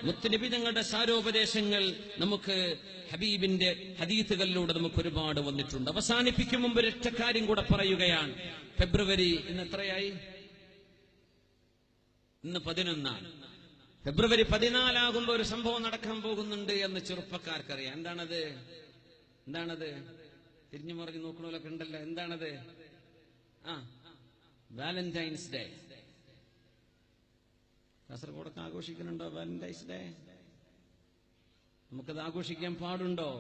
മുത്തുനബി തങ്ങളുടെ സാരോപദേശങ്ങൾ നമുക്ക് ഹബീബിന്റെ ഹദീസുകളിലൂടെ നമുക്ക് ഒരുപാട് വന്നിട്ടുണ്ട്. അവസാനിപ്പിക്കും മുമ്പ് ഒരൊറ്റ കാര്യം കൂടെ പറയുകയാണ്. ഫെബ്രുവരി ഇന്ന് എത്രയായി? ഇന്ന് 11. ഫെബ്രുവരി 14 ഒരു സംഭവം നടക്കാൻ പോകുന്നുണ്ട് എന്ന് ചെറുപ്പക്കാർക്കറിയാം. എന്താണത്? തിരിഞ്ഞു മറിഞ്ഞു നോക്കണമല്ലൊക്കെ ഉണ്ടല്ലോ. എന്താണത്? Valentine's day. കാസർഗോഡൊക്കെ ആഘോഷിക്കുന്നുണ്ടോ വാലന്റൈൻസ് ഡേ? നമുക്കത് ആഘോഷിക്കാൻ പാടുണ്ടോ?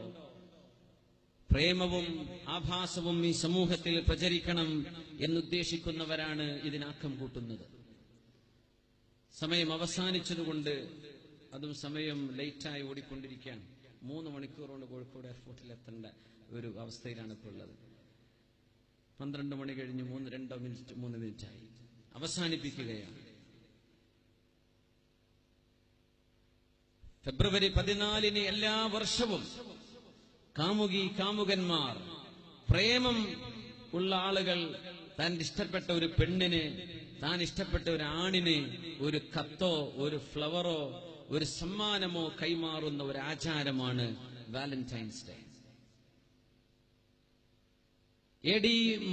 പ്രേമവും ആഭാസവും ഈ സമൂഹത്തിൽ പ്രചരിക്കണം എന്നുദ്ദേശിക്കുന്നവരാണ് ഇതിനാക്കം കൂട്ടുന്നത്. സമയം അവസാനിച്ചതുകൊണ്ട്, അതും സമയം ലേറ്റായി ഓടിക്കൊണ്ടിരിക്കുകയാണ്. 3 മണിക്കൂർ കൊണ്ട് കോഴിക്കോട് എയർപോർട്ടിൽ എത്തേണ്ട ഒരു അവസ്ഥയിലാണ് ഇപ്പോൾ ഉള്ളത്. 12 മണി കഴിഞ്ഞ് 3 മിനിറ്റായി. അവസാനിപ്പിക്കുകയാണ്. ഫെബ്രുവരി 14 എല്ലാ വർഷവും കാമുകന്മാർ, പ്രേമം ഉള്ള ആളുകൾ താൻ ഇഷ്ടപ്പെട്ട ഒരു പെണ്ണിന്, താൻ ഇഷ്ടപ്പെട്ട ഒരു ആണിന് ഒരു കത്തോ ഒരു ഫ്ലവറോ ഒരു സമ്മാനമോ കൈമാറുന്ന ഒരു ആചാരമാണ് വാലന്റൈൻസ് ഡേ. AD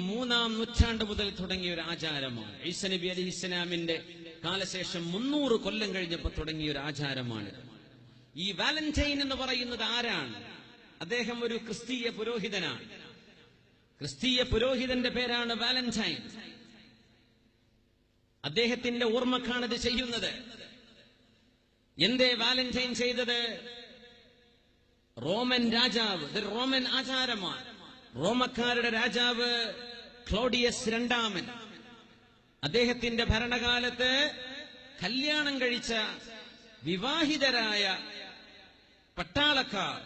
3-ാം നൂറ്റാണ്ട് മുതൽ തുടങ്ങിയ ഒരു ആചാരമാണ്. ഈസ നബി അലൈഹിസ്സലാമിന്റെ കാലശേഷം 300 കൊല്ലം കഴിഞ്ഞപ്പോൾ തുടങ്ങിയ ഒരു ആചാരമാണ്. ഈ വാലന്റൈൻ എന്ന് പറയുന്നത് ആരാണ്? അദ്ദേഹം ഒരു ക്രിസ്തീയ പുരോഹിതനാണ്. ക്രിസ്തീയ പുരോഹിതന്റെ പേരാണ് വാലന്റൈൻ. അദ്ദേഹത്തിന്റെ ഓർമ്മക്കാണത് ചെയ്യുന്നത്. എന്തേ വാലന്റൈൻ ചെയ്തത്? റോമൻ രാജാവ്, ഇതൊരു റോമൻ ആചാരമാണ്. റോമക്കാരുടെ രാജാവ് ക്ലോഡിയസ് II, അദ്ദേഹത്തിന്റെ ഭരണകാലത്ത് കല്യാണം കഴിച്ച വിവാഹിതരായ പട്ടാളക്കാർ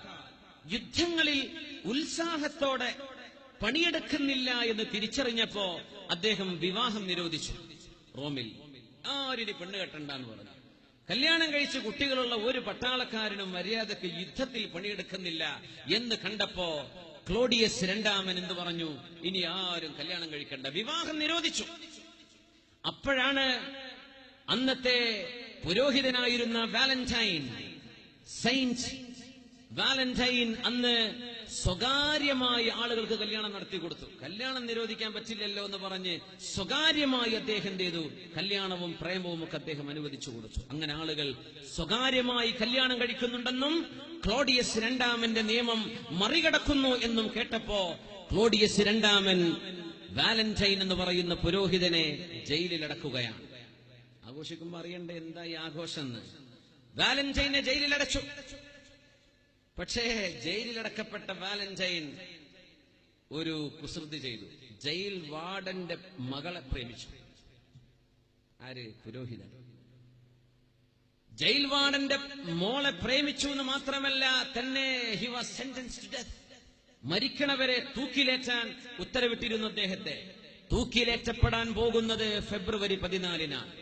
യുദ്ധങ്ങളിൽ ഉത്സാഹത്തോടെ പണിയെടുക്കുന്നില്ല എന്ന് തിരിച്ചറിഞ്ഞപ്പോ അദ്ദേഹം വിവാഹം നിരോധിച്ചു. റോമിൽ ആരിനി പെണ്ണ് കെട്ടണ്ടെന്ന് പറഞ്ഞു. കല്യാണം കഴിച്ച് കുട്ടികളുള്ള ഒരു പട്ടാളക്കാരനും മര്യാദക്ക് യുദ്ധത്തിൽ പണിയെടുക്കുന്നില്ല എന്ന് കണ്ടപ്പോ ക്ലോഡിയസ് II എന്ത് പറഞ്ഞു? ഇനി ആരും കല്യാണം കഴിക്കണ്ട, വിവാഹം നിരോധിച്ചു. അപ്പോഴാണ് അന്നത്തെ പുരോഹിതനായിരുന്ന വാലന്റൈൻ, സെയിന്റ് വാലന്റൈൻ, അന്ന് സ്വകാര്യമായി ആളുകൾക്ക് കല്യാണം നടത്തി കൊടുത്തു. കല്യാണം നിരോധിക്കാൻ പറ്റില്ലല്ലോ എന്ന് പറഞ്ഞ് സ്വകാര്യമായി അദ്ദേഹം ചെയ്തു. കല്യാണവും പ്രേമവും ഒക്കെ അദ്ദേഹം അനുവദിച്ചു കൊടുത്തു. അങ്ങനെ ആളുകൾ സ്വകാര്യമായി കല്യാണം കഴിക്കുന്നുണ്ടെന്നും ക്ലോഡിയസ് II നിയമം മറികടക്കുന്നു എന്നും കേട്ടപ്പോ ക്ലോഡിയസ് II വാലന്റൈൻ എന്ന് പറയുന്ന പുരോഹിതനെ ജയിലിലടക്കുകയാണ്. ആഘോഷിക്കുമ്പോ അറിയണ്ടേ എന്താ ഈ ആഘോഷം എന്ന്. വാലന്റൈനെ ജയിലിലടച്ചു. പക്ഷേ ജയിലിലടക്കപ്പെട്ട വാലന്റൈൻ ഒരു കുസൃതി ചെയ്തു. ജയിൽ വാർഡന്റെ മകളെ പ്രേമിച്ചു. ആര്? പുരോഹിതൻ. ജയിൽ വാർഡന്റെ മോളെ പ്രേമിച്ചു എന്ന് മാത്രമല്ല, തന്നെ he was sentenced to death, മരിക്കണവരെ തൂക്കിലേറ്റാൻ ഉത്തരവിട്ടിരുന്നു അദ്ദേഹത്തെ. തൂക്കിലേറ്റപ്പെടാൻ പോകുന്നത് ഫെബ്രുവരി 14-നാണ്.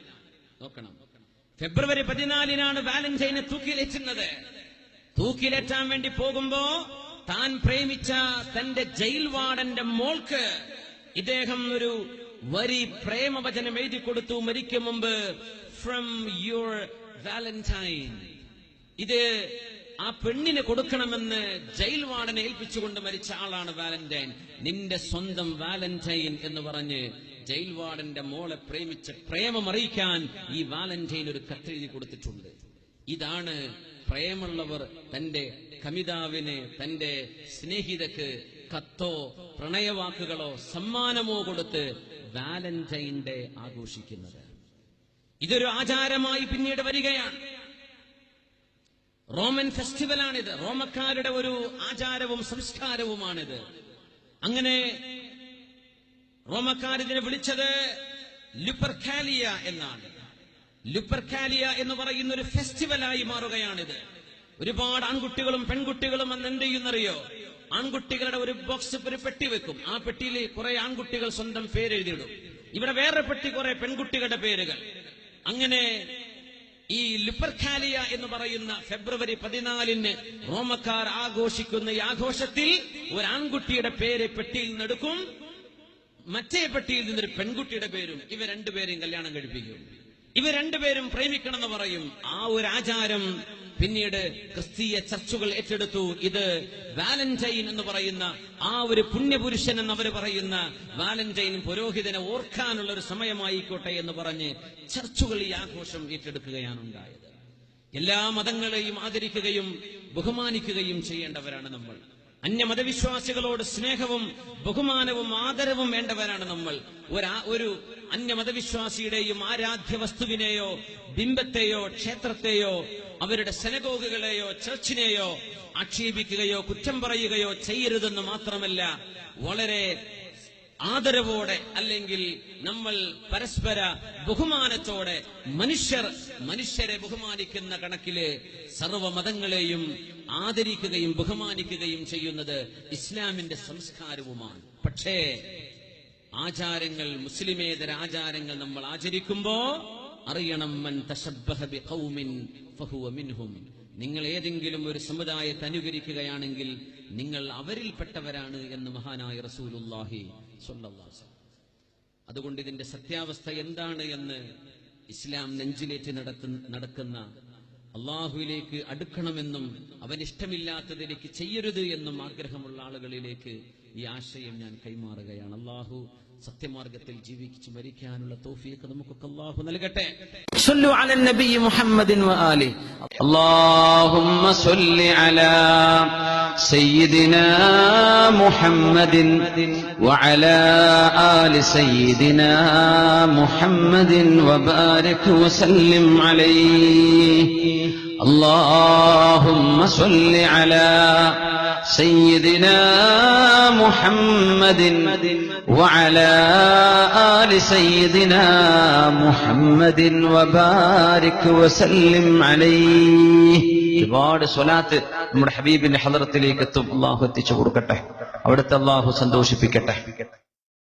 നോക്കണം, ഫെബ്രുവരി 14-നാണ് വാലന്റൈനെ തൂക്കിലേറ്റുന്നത്. തൂക്കിലേറ്റാൻ വേണ്ടി പോകുമ്പോ താൻ പ്രേമിച്ച തന്റെ ജയിൽ വാർഡന്റെ മോൾക്ക് ഇദ്ദേഹം ഒരു വരി പ്രേമവചനം എഴുതി കൊടുത്തു മരിക്കും മുമ്പ്. From your valentine. ഇത് ആ പെണ്ണിന് കൊടുക്കണമെന്ന് ജയിൽ വാർഡനെ ഏൽപ്പിച്ചുകൊണ്ട് മരിച്ച ആളാണ് വാലന്റൈൻ. നിന്റെ സ്വന്തം വാലന്റൈൻ എന്ന് പറഞ്ഞ് ജയിൽ വാർഡന്റെ മോളെ പ്രേമിച്ച പ്രേമം അറിയിക്കാൻ ഈ വാലന്റൈൻ ഒരു കത്തെഴുതി കൊടുത്തിട്ടുണ്ട്. ഇതാണ് പ്രേമുള്ളവർ തന്റെ കമിതാവിന്, തന്റെ സ്നേഹിതക്ക് കത്തോ പ്രണയവാക്കുകളോ സമ്മാനമോ കൊടുത്ത് വാലന്റൈൻ ഡേ ആഘോഷിക്കുന്നത്. ഇതൊരു ആചാരമായി പിന്നീട് വരികയാണ്. റോമൻ ഫെസ്റ്റിവലാണിത്. റോമക്കാരുടെ ഒരു ആചാരവും സംസ്കാരവുമാണിത്. അങ്ങനെ റോമക്കാരിതിനെ വിളിച്ചത് ലുപ്പർക്കാലിയ എന്നാണ്. ലുപ്പർക്കാലിയ എന്ന് പറയുന്ന ഒരു ഫെസ്റ്റിവലായി മാറുകയാണിത്. ഒരുപാട് ആൺകുട്ടികളും പെൺകുട്ടികളും അന്ന് എന്ത് ചെയ്യുന്നറിയോ? ആൺകുട്ടികളുടെ ഒരു ബോക്സ്, ഒരു പെട്ടി വെക്കും. ആ പെട്ടിയിൽ കുറെ ആൺകുട്ടികൾ സ്വന്തം പേരെഴുതിയിടും. ഇവിടെ വേറെ പെട്ടി, കുറെ പെൺകുട്ടികളുടെ പേരുകൾ. അങ്ങനെ ഈ ലുപ്പർക്കാലിയ എന്ന് പറയുന്ന ഫെബ്രുവരി 14-ന് റോമക്കാർ ആഘോഷിക്കുന്ന ഈ ആഘോഷത്തിൽ ഒരു ആൺകുട്ടിയുടെ പേര് പെട്ടിയിൽ നിന്നെടുക്കും, മറ്റേ പെട്ടിയിൽ നിന്നൊരു പെൺകുട്ടിയുടെ പേരും, ഇവ രണ്ടുപേരെയും കല്യാണം കഴിപ്പിക്കും. ഇവർ രണ്ടുപേരും പ്രേമിക്കണമെന്ന് പറയും. ആ ഒരു ആചാരം പിന്നീട് ക്രിസ്തീയ ചർച്ചുകൾ ഏറ്റെടുത്തു. ഇത് വാലന്റൈൻ എന്ന് പറയുന്ന ആ ഒരു പുണ്യപുരുഷൻ എന്നവർ പറയുന്ന വാലന്റൈൻ പുരോഹിതനെ ഓർക്കാനുള്ള ഒരു സമയമായിക്കോട്ടെ എന്ന് പറഞ്ഞ് ചർച്ചുകൾ ഈ ആഘോഷം ഏറ്റെടുക്കുകയാണ് ഉണ്ടായത്. എല്ലാ മതങ്ങളെയും ആദരിക്കുകയും ബഹുമാനിക്കുകയും ചെയ്യേണ്ടവരാണ് നമ്മൾ. അന്യമതവിശ്വാസികളോട് സ്നേഹവും ബഹുമാനവും ആദരവും വേണ്ടവരാണ് നമ്മൾ. ഒരു അന്യമതവിശ്വാസിയുടെയും ആരാധ്യ വസ്തുവിനെയോ ബിംബത്തെയോ ക്ഷേത്രത്തെയോ അവരുടെ സെനഗോഗുകളെയോ ചർച്ചിനെയോ ആക്ഷേപിക്കുകയോ കുറ്റം പറയുകയോ ചെയ്യരുതെന്ന് മാത്രമല്ല, വളരെ ആദരവോടെ അല്ലെങ്കിൽ നമ്മൾ പരസ്പര ബഹുമാനത്തോടെ മനുഷ്യരെ ബഹുമാനിക്കുന്ന കണക്കില് സർവ്വമതങ്ങളെയും ആദരിക്കുകയും ബഹുമാനിക്കുകയും ചെയ്യുന്നത് ഇസ്ലാമിന്റെ സംസ്കാരവുമാണ്. പക്ഷേ ആചാരങ്ങൾ, മുസ്ലിമേതര ആചാരങ്ങൾ നമ്മൾ ആചരിക്കുമ്പോ അറിയണം, മൻ തശബ്ബഹ ബിഖൗമിൻ ഫഹുവ മിൻഹും. നിങ്ങൾ ഏതെങ്കിലും ഒരു സമുദായത്തെ അനുകരിക്കുകയാണെങ്കിൽ നിങ്ങൾ അവരിൽപ്പെട്ടവരാണ് എന്ന് മഹാനായ റസൂലുള്ളാഹി സ്വല്ലല്ലാഹു അലൈഹി വസല്ലം. അതുകൊണ്ട് ഇതിന്റെ സത്യാവസ്ഥ എന്താണ് എന്ന് ഇസ്ലാം നെഞ്ചിലേറ്റ് നടക്കുന്ന അള്ളാഹുവിലേക്ക് അടുക്കണമെന്നും അവനിഷ്ടമില്ലാത്തതിലേക്ക് ചെയ്യരുത് എന്നും ആഗ്രഹമുള്ള ആളുകളിലേക്ക് ഈ ആശയം ഞാൻ കൈമാറുകയാണ്. അള്ളാഹു സത്യമാർഗത്തിൽ ജീവിച്ചു മരിക്കാനുള്ള തൗഫീഖ് നമുക്കൊക്കെ അല്ലാഹു നൽകട്ടെ. സല്ലു അലൻ നബി മുഹമ്മദിൻ വആലി. അല്ലാഹുമ്മ സല്ലി അലാ സയ്യിദിനാ മുഹമ്മദിൻ വഅലാ ആലി സയ്യിദിനാ മുഹമ്മദിൻ വബാരിക് വസല്ലിം അലൈഹി. അല്ലാഹുമ്മ സല്ലി അലാ سيدنا محمد وعلى آل سيدنا محمد وبارك وسلم عليه. ഒരുപാട് സ്വലാത്ത് നമ്മുടെ ഹബീബിന്റെ ഹദറത്തിലേക്ക് എത്തും. അല്ലാഹു എത്തിച്ചു കൊടുക്കട്ടെ, അവിടുത്തെ അല്ലാഹു സന്തോഷിപ്പിക്കട്ടെ.